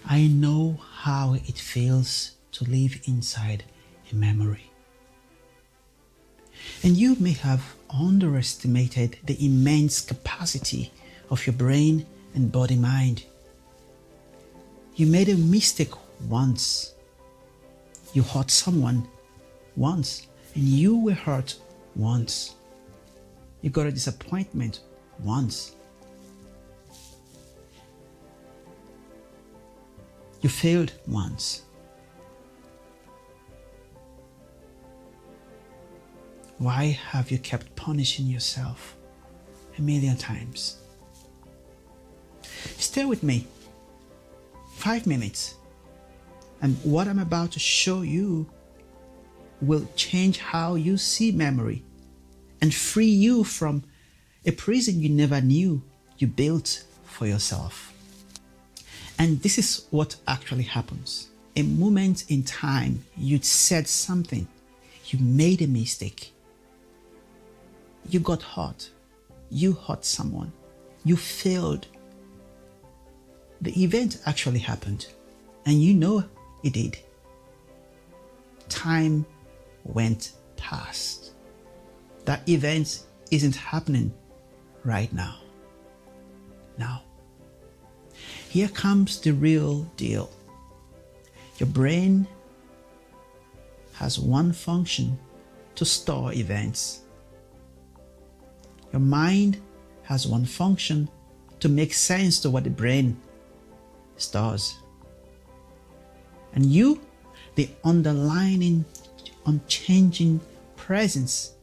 I know how it feels to live inside a memory. And you may have underestimated the immense capacity of your brain and body mind. You made a mistake once. You hurt someone once, and you were hurt once. You got a disappointment once. You failed once. Why have you kept punishing yourself a million times? Stay with me 5 minutes, and what I'm about to show you will change how you see memory and free you from a prison you never knew you built for yourself. And this is what actually happens. A moment in time, you said something, you made a mistake, you got hurt, you hurt someone, you failed. The event actually happened, and you know it did. Time went past. That event isn't happening right now. Now, here comes the real deal. Your brain has one function: to store events. Your mind has one function: to make sense to what the brain stores. And you, the underlying, unchanging presence,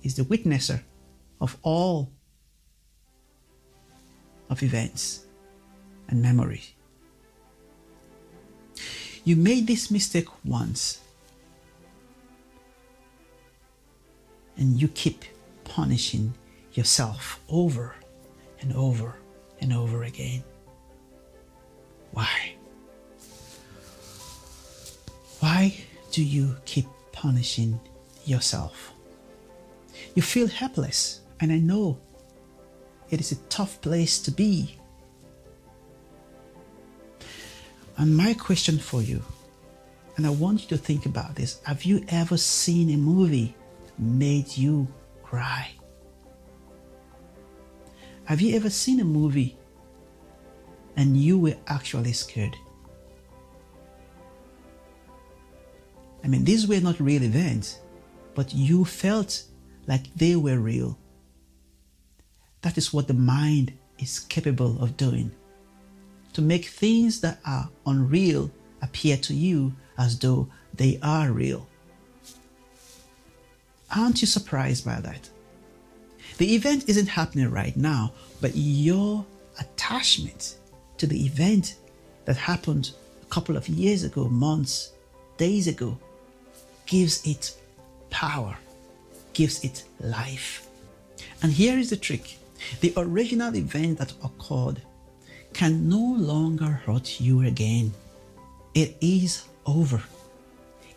is the witnesser of all of events and memory. You made this mistake once, and you keep punishing yourself over and over and over again. Why? Why do you keep punishing yourself? You feel helpless, and I know it is a tough place to be. And my question for you, and I want you to think about this: have you ever seen a movie that made you cry? Have you ever seen a movie and you were actually scared? I mean, these were not real events, but you felt like they were real. That is what the mind is capable of doing, to make things that are unreal appear to you as though they are real. Aren't you surprised by that? The event isn't happening right now, but your attachment to the event that happened a couple of years ago, months, days ago, gives it power, gives it life. And here is the trick: the original event that occurred can no longer hurt you again. It is over.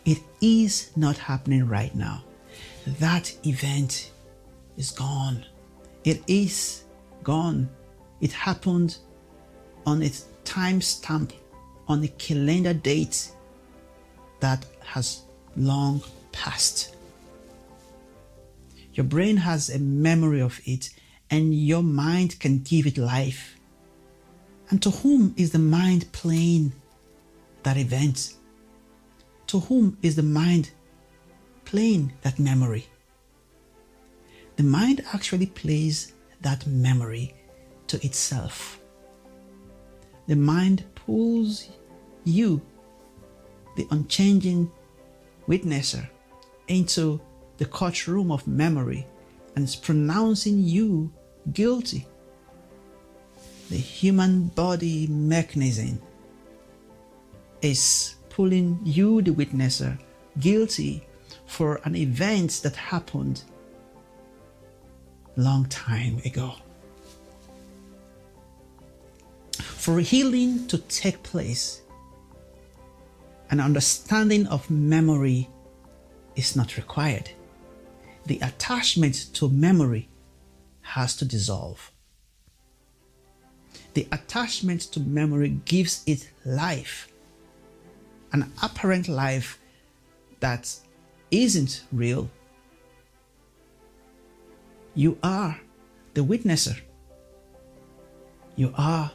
It is not happening right now. That event is gone. It is gone. It happened on its timestamp, on a calendar date that has long passed. Your brain has a memory of it, and your mind can give it life. And to whom is the mind playing that event? To whom is the mind playing that memory? The mind actually plays that memory to itself. The mind pulls you, the unchanging witnesser, into the courtroom of memory and is pronouncing you guilty. The human body mechanism is pulling you, the witnesser, guilty for an event that happened long time ago. For healing to take place, an understanding of memory is not required. The attachment to memory has to dissolve. The attachment to memory gives it life, an apparent life that isn't real. You are the witnesser. You are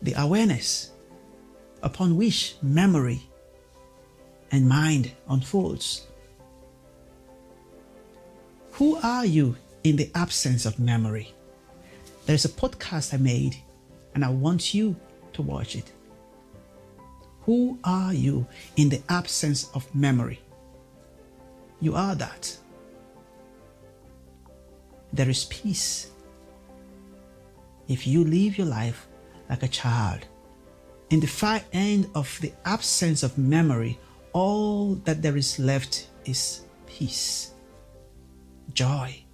the awareness upon which memory and mind unfolds. Who are you in the absence of memory? There's a podcast I made and I want you to watch it. Who are you in the absence of memory? You are that. There is peace if you live your life like a child. In the far end of the absence of memory, all that there is left is peace, joy.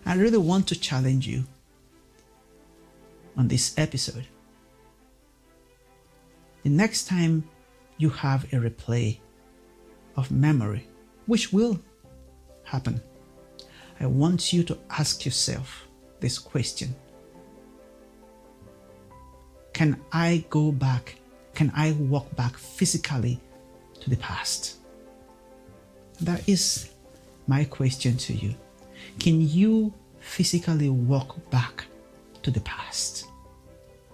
I really want to challenge you on this episode. The next time you have a replay of memory, which will happen, I want you to ask yourself this question. Can I go back? Can I walk back physically to the past? That is my question to you. Can you physically walk back to the past?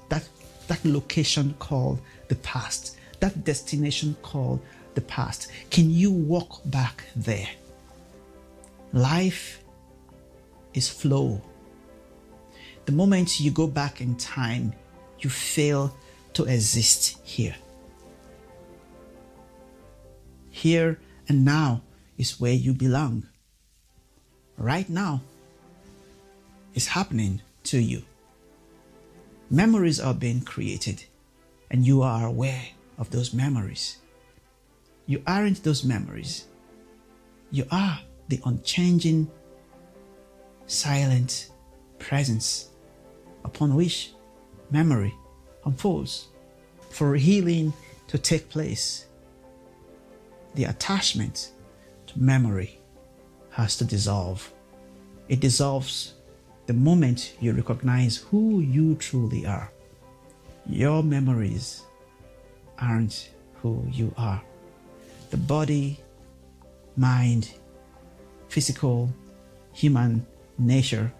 That location called the past, that destination called the past. Can you walk back there? Life is flow. The moment you go back in time, you fail to exist here. Here and now is where you belong. Right now is happening to you. Memories are being created and you are aware of those memories. You aren't those memories. You are the unchanging, silent presence upon which memory unfolds. For healing to take place, the attachment to memory has to dissolve. It dissolves the moment you recognize who you truly are. Your memories aren't who you are. The body, mind, physical, human nature,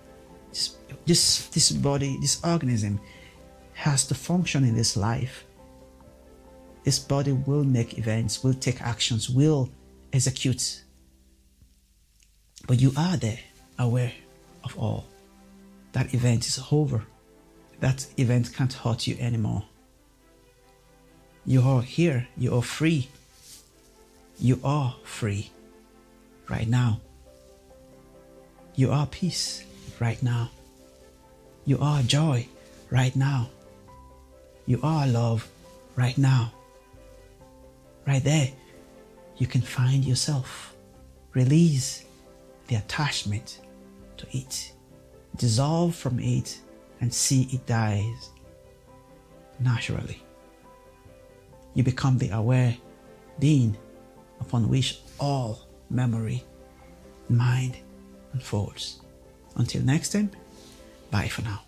this body, this organism has to function in this life. This body will make events, will take actions, will execute. But you are there, aware of all. That event is over. That event can't hurt you anymore. You are here. You are free. You are free right now. You are peace right now. You are joy right now. You are love right now. Right there, you can find yourself. Release the attachment to it. Dissolve from it and see it dies naturally. You become the aware being upon which all memory, mind unfolds. Until next time, bye for now.